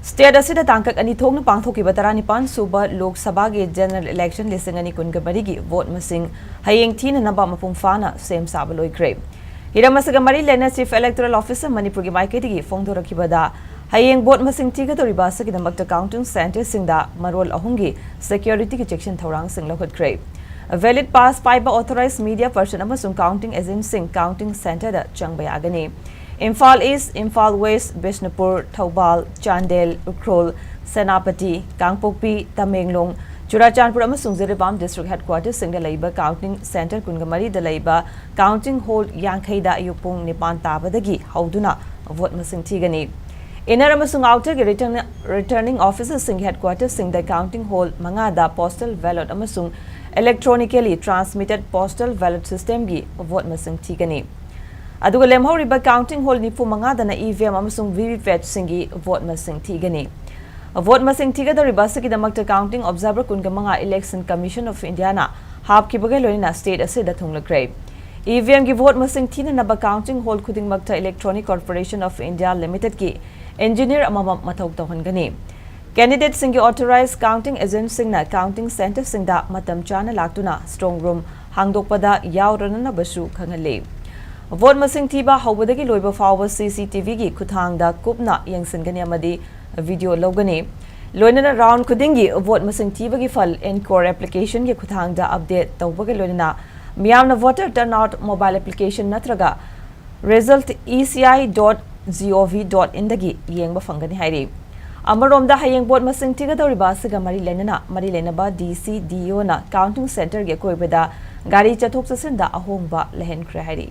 State asida tangkak ani thokna pangthokhiba taranipan suba Lok Sabha ge general election listing ani kungabari gi vote masing hayeng theenaba mapung phaana sem saba loikhre. Hiramasaga mari lena chief electoral officer Manipur gi maiketi gi phongdorakhibada hayeng vote masing thiga toriba sagidamakta counting center singda marol ahungi security ki section thorang sing lokhotkre. A valid pass paiba authorized media person amasung counting agent sing counting center da changbayagani. Imphal East, Imphal West, Bishnupur, Thobal, Chandel, Ukrol, Senapati, Kangpokpi, Tamenglong, Churachandpur amasung Ziribam District Headquarters singda laiba counting center kungamari da laiba counting hall yankhaida ayupung nipan tabadagi hauduna vote masing thigani. Inner amasung outer gi returning officers sing headquarters sing the counting hall mangada postal ballot amasung electronically transmitted postal ballot system gi vote masing thigani. Aduga lemhoriba counting hall nipu mangadana EVM amasung VVPAT singi vote masing thigani. Vote masing thigadoriba sagidamakta counting observer kungamanga election commission of India na hapkibaga loina state asida thunglakre. EVM gi vote masing theenaba counting hall khudingmakta electronic corporation of India limited ki engineer amamam mathau tawhangani. Candidate singi authorized counting agent singna counting center singda matam chana laktuna strong room hangdokpada yawrana basu khangale. Vote masing thiba hawbadagi loiba fawa CCTV gi khuthangda kupna yangsingani amadi video logani. Loinana round khudingi vote masing thiba gi fal encore application gi khuthangda update tawbaga loinana miyamna voter turnout mobile application natraga result eci.gov.in dagi yengba fangani hairi. Amaromda hayeng vote masing thiga doriba saga mari lenaba DC DO na counting center gi koibada gari chathok chasinda ahongba lehenkre hairi.